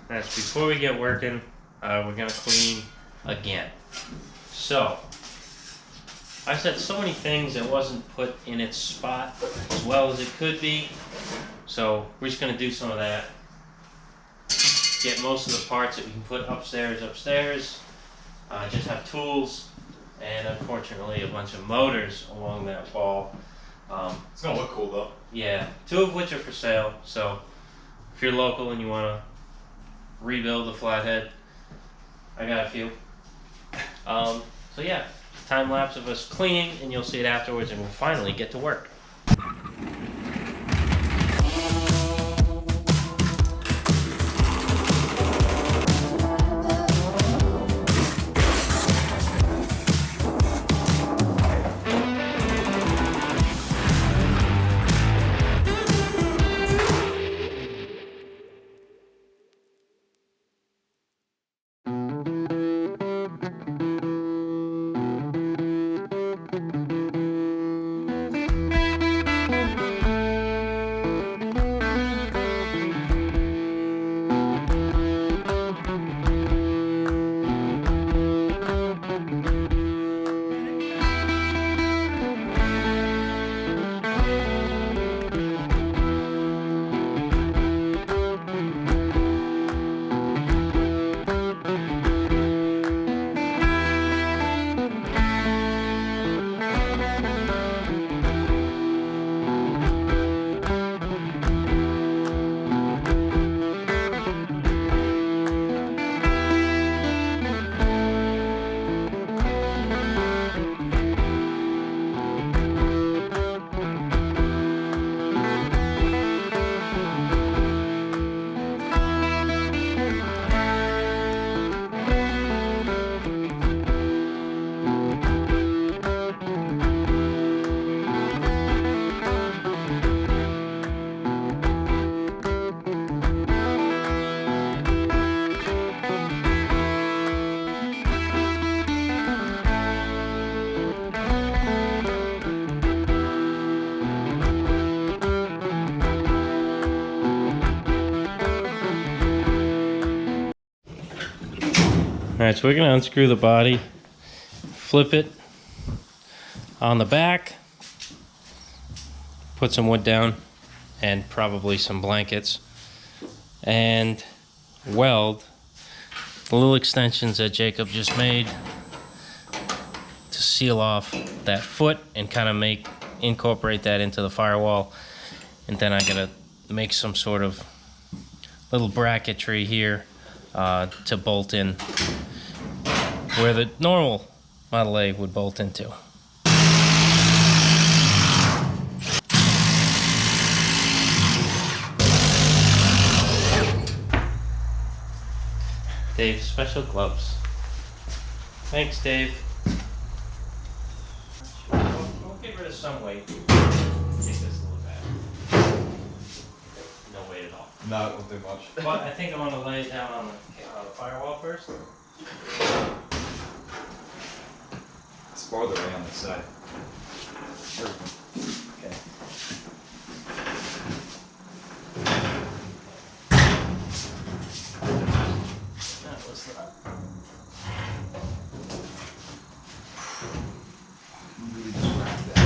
That's before we get working. We're gonna clean again. So, I said so many things that wasn't put in its spot as well as it could be. So we're just gonna do some of that. Get most of the parts that we can put upstairs. Just have tools and unfortunately a bunch of motors along that wall. It's gonna look cool though. Yeah, 2 of which are for sale. So if you're local and you wanna rebuild a flathead, I got a few. So yeah, time lapse of us cleaning and you'll see it afterwards and we'll finally get to work. Alright, so we're going to unscrew the body, flip it on the back, put some wood down, and probably some blankets, and weld the little extensions that Jacob just made to seal off that foot and kind of incorporate that into the firewall. And then I gotta make some sort of little bracketry here to bolt in where the normal Model A would bolt into. Dave's special gloves. Thanks, Dave. We'll get rid of some weight. Make this a little bad. No weight at all. No, it won't do much. But I think I'm going to lay it down on the firewall first. It's farther away on this side. Okay. That was that. Really just wrap that.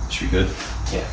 Should be good. Yeah.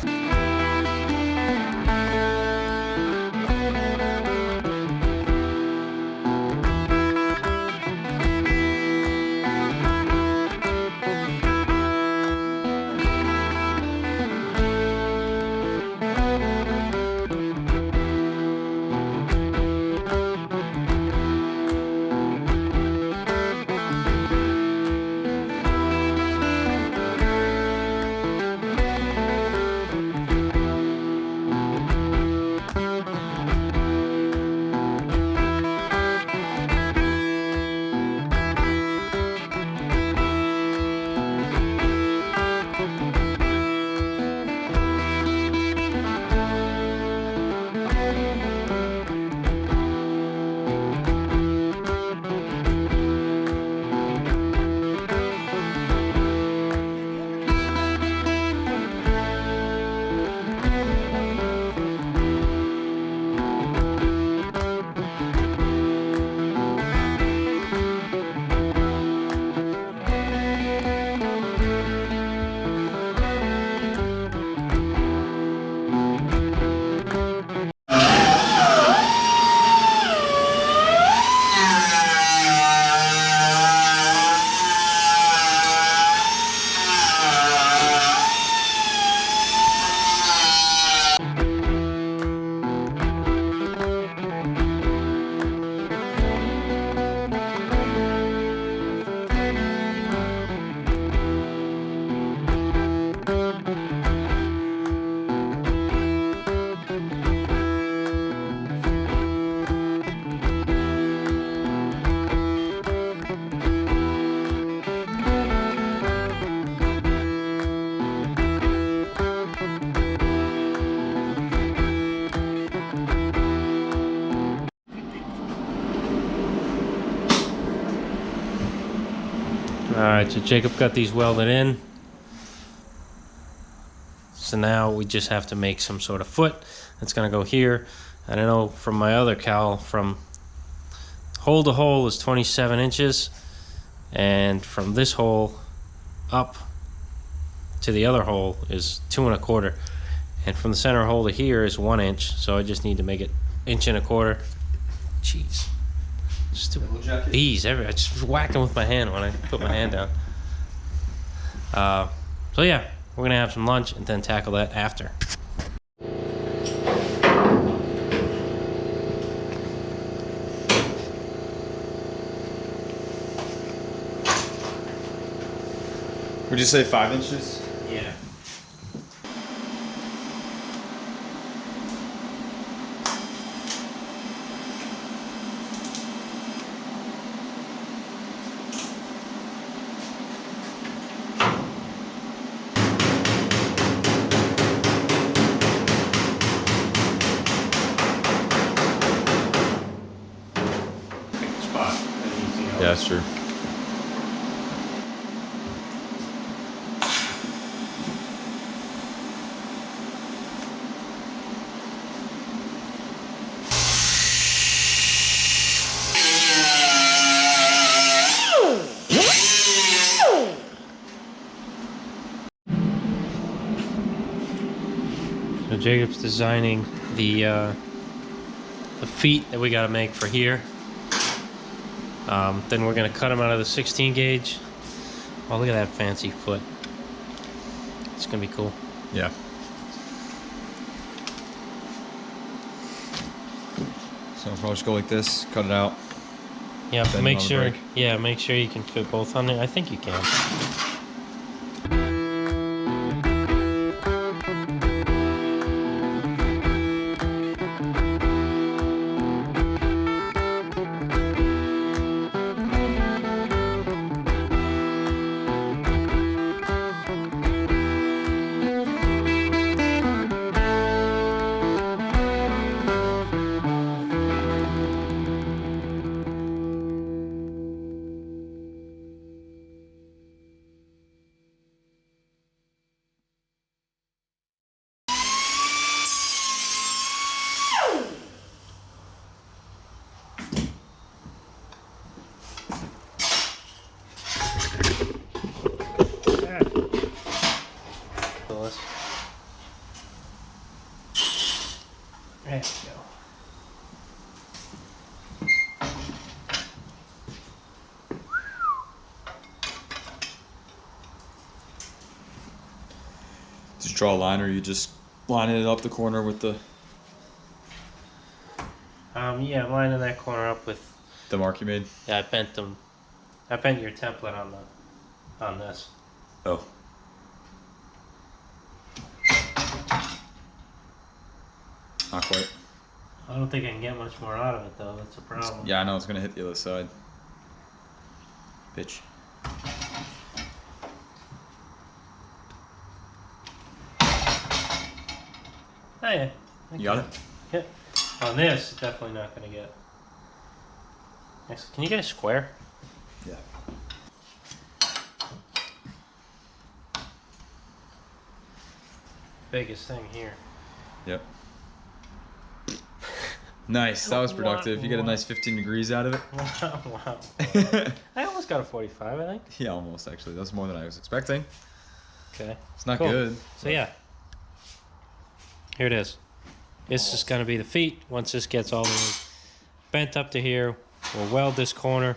Alright, so Jacob got these welded in. So now we just have to make some sort of foot that's gonna go here. And I know from my other cowl, from hole to hole is 27 inches, and from this hole up to the other hole is 2 1/4, and from the center hole to here is 1 inch. So I just need to make it 1 1/4 inches. Jeez, just bees everywhere. I just whack them with my hand when I put my hand down. So yeah, we're gonna have some lunch and then tackle that after. Would you say 5 inches? Yeah. Spot. Yeah, that's true. So Jacob's designing the feet that we gotta make for here. Then we're gonna cut them out of the 16 gauge. Oh, look at that fancy foot. It's gonna be cool. Yeah. So I'll probably just go like this, cut it out. Yeah, Then make another sure. break. Yeah, make sure you can fit both on there. I think you can. There we go. Just draw a line, or you just lining it up the corner with the Yeah, I'm lining that corner up with. mark you made. Yeah, I bent them. I bent your template on this. Oh. Not quite. I don't think I can get much more out of it though. That's a problem. Yeah, I know it's gonna hit the other side. Bitch. Oh yeah. You got it? Yeah. On this, definitely not gonna get. Next, can you get a square? Yeah. Biggest thing here. Yep. Nice. That was productive. You get a nice 15 degrees out of it. Wow. I almost got a 45, I think. Yeah, almost actually. That's more than I was expecting. Okay. It's not Cool. good. So yeah. Here it is. This is gonna be the feet. Once this gets all the way bent up to here, we'll weld this corner,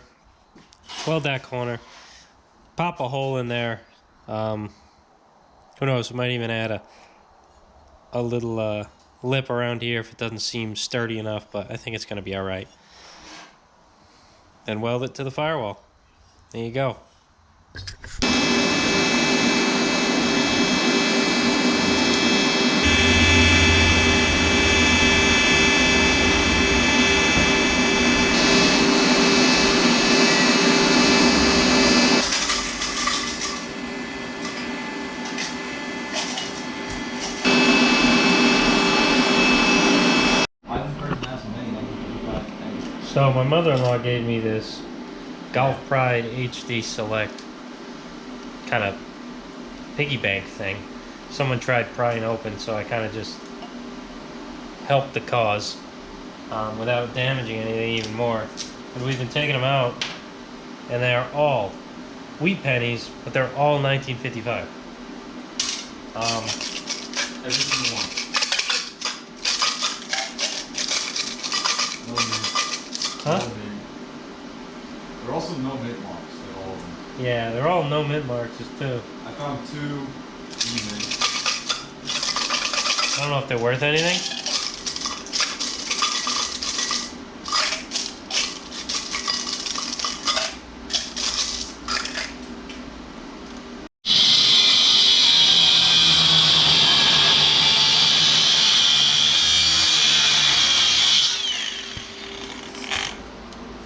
weld that corner, pop a hole in there. Who knows? We might even add a little lip around here if it doesn't seem sturdy enough, but I think it's gonna be all right. Then weld it to the firewall. There you go. So my mother-in-law gave me this Golf Pride HD Select kind of piggy bank thing. Someone tried prying open, so I kind of just helped the cause without damaging anything even more. And we've been taking them out, and they are all wheat pennies, but they're all 1955. Every single one. No mint. Huh? No mint. There are also no mint marks. They're all of them. Yeah, they're all no mint marks too. I found 2 even. I don't know if they're worth anything.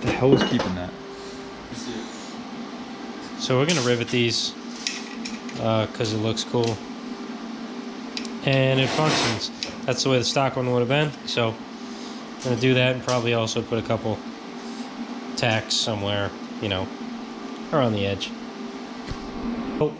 The hell is keeping that? So we're gonna rivet these because it looks cool and it functions. That's the way the stock one would have been. So I'm gonna do that and probably also put a couple tacks somewhere, you know, around the edge. Oh.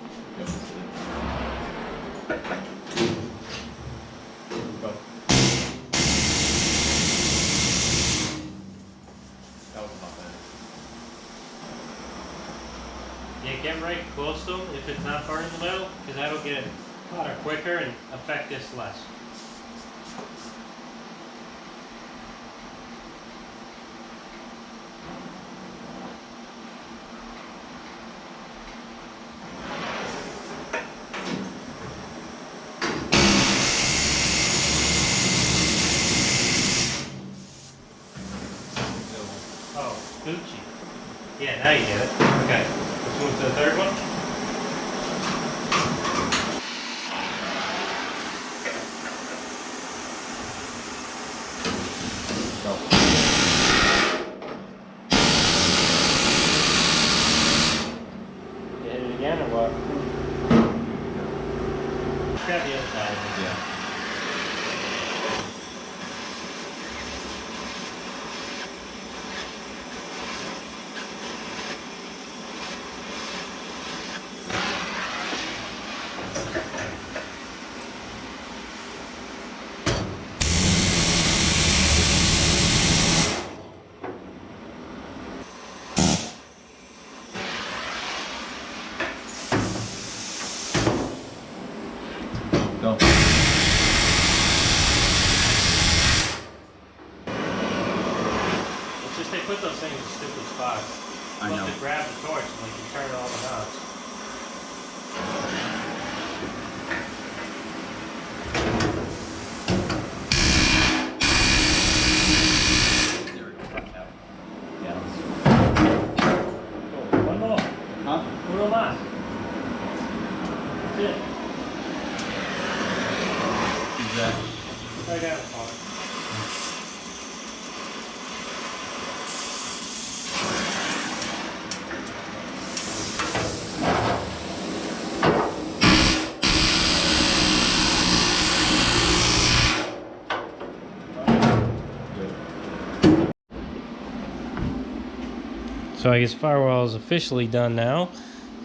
Yeah, get right close to them if it's not burning the metal, because that'll get hotter quicker and affect this less. Oh, Gucci. Yeah, now you get it. Okay. Let's move to the third one. Go. You hit it again or what? Grab the other side. Yeah. Go. It's just they put those things in stupid spots. I You know. have to grab the torch and they can turn all the knobs. There we go. Yeah. Cool. One more. Huh? Uno más. That's it. Exactly. I got it, Paul. So I guess firewall is officially done now.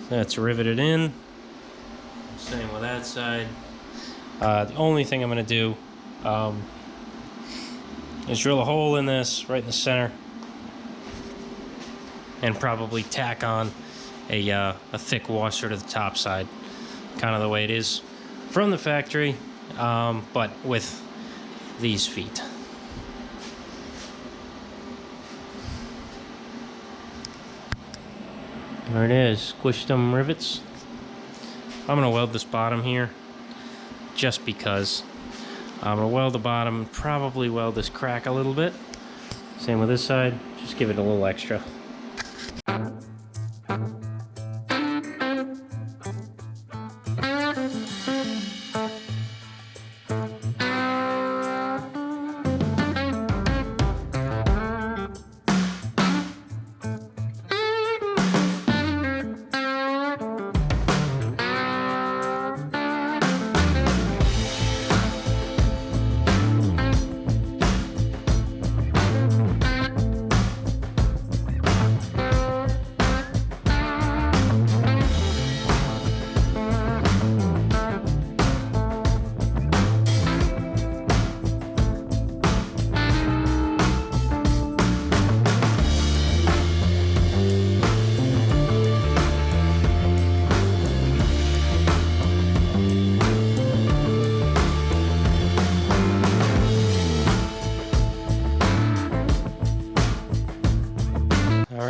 That's riveted in. Same with that side. The only thing I'm going to do is drill a hole in this right in the center and probably tack on a thick washer to the top side, kind of the way it is from the factory, but with these feet. There it is, squished them rivets. I'm gonna weld this bottom here just because. I'm gonna weld the bottom, probably weld this crack a little bit. Same with this side, just give it a little extra.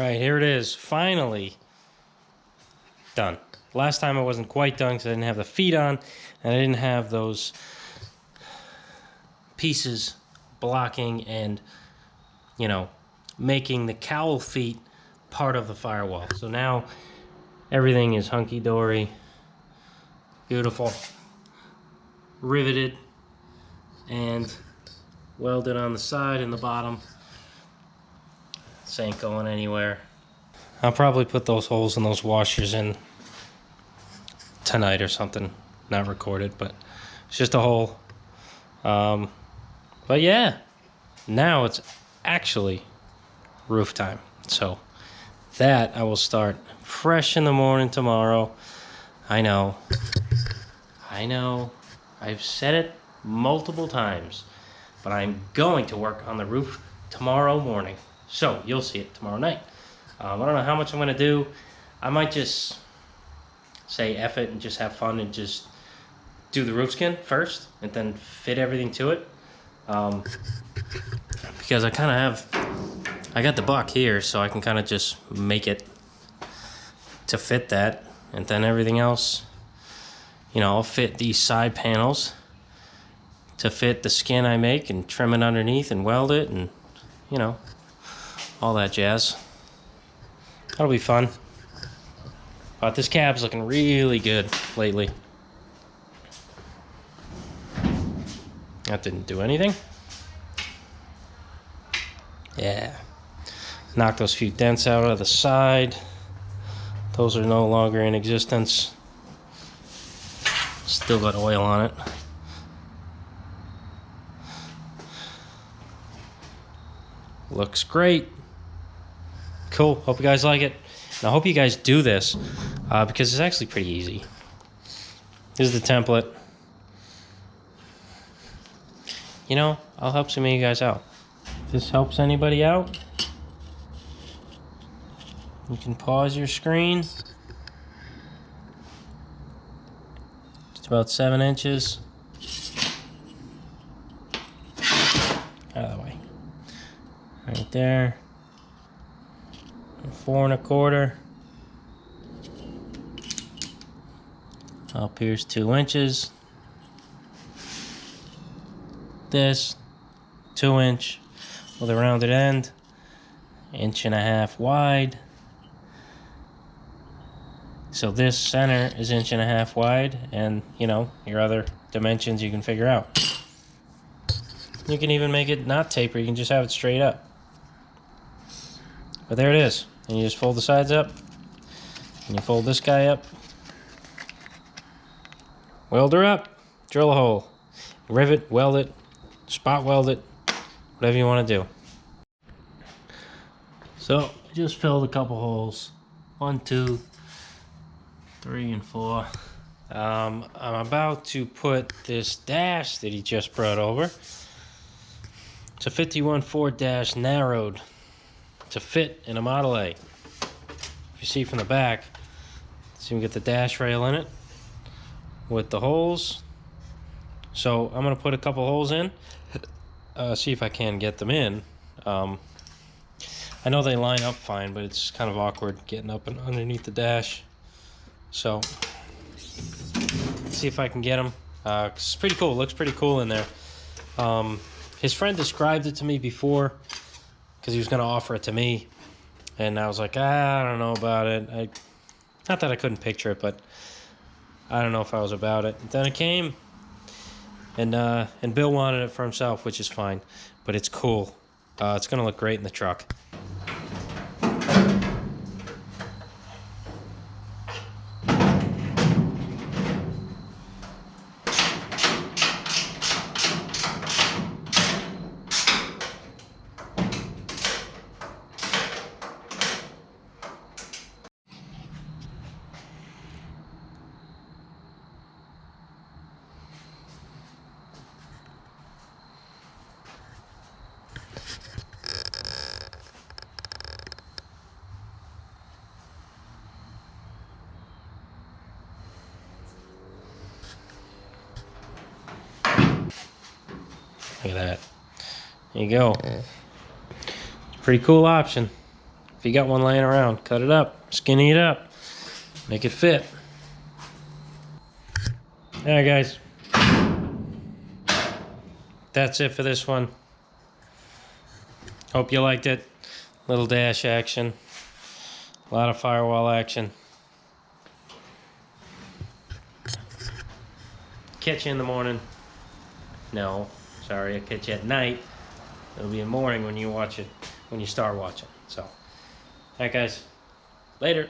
right, here it is. Finally done. Last time I wasn't quite done because I didn't have the feet on, and I didn't have those pieces blocking and, you know, making the cowl feet part of the firewall. So now everything is hunky-dory, beautiful, riveted, and welded on the side and the bottom. This ain't going anywhere. I'll probably put those holes in those washers in tonight or something. Not recorded, but it's just a hole. But yeah, now it's actually roof time. So that I will start fresh in the morning tomorrow. I know. I've said it multiple times, but I'm going to work on the roof tomorrow morning. So you'll see it tomorrow night. I don't know how much I'm going to do. I might just say F it and just have fun and just do the roof skin first and then fit everything to it. Because I kind of have, I got the buck here, so I can kind of just make it to fit that. And then everything else, you know, I'll fit these side panels to fit the skin I make and trim it underneath and weld it and, you know, all that jazz. That'll be fun. But this cab's looking really good lately. That didn't do anything. Yeah. Knock those few dents out of the side. Those are no longer in existence. Still got oil on it. Looks great. Cool. Hope you guys like it. And I hope you guys do this because it's actually pretty easy. This is the template. You know, I'll help some of you guys out. If this helps anybody out, you can pause your screen. Just about 7 inches. Out of the way. Right there. 4 1/4. Up here's 2 inches. This 2 inch with a rounded end, 1.5 inches wide. So this center is 1.5 inches wide, and you know, your other dimensions you can figure out. You can even make it not taper, you can just have it straight up. But there it is. And you just fold the sides up, and you fold this guy up, weld her up, drill a hole, rivet, weld it, spot weld it, whatever you want to do. So I just filled a couple holes, 1, 2, 3, and 4. I'm about to put this dash that he just brought over. It's a 51 Ford dash narrowed to fit in a Model A. If you see from the back, so you can get the dash rail in it with the holes. So I'm gonna put a couple holes in, see if I can get them in. I know they line up fine, but it's kind of awkward getting up and underneath the dash. So see if I can get them. It's pretty cool. It looks pretty cool in there. His friend described it to me before because he was going to offer it to me, and I was like, I don't know about it. Not that I couldn't picture it, but I don't know if I was about it. And then it came, and Bill wanted it for himself, which is fine, but it's cool. It's going to look great in the truck. Look at that. There you go. Pretty cool option. If you got one laying around, cut it up, skinny it up, make it fit. Alright guys, that's it for this one. Hope you liked it. Little dash action, a lot of firewall action. Catch you in the morning. No, sorry, I'll catch you at night. It'll be in the morning when you watch it, when you start watching. So, alright guys, later.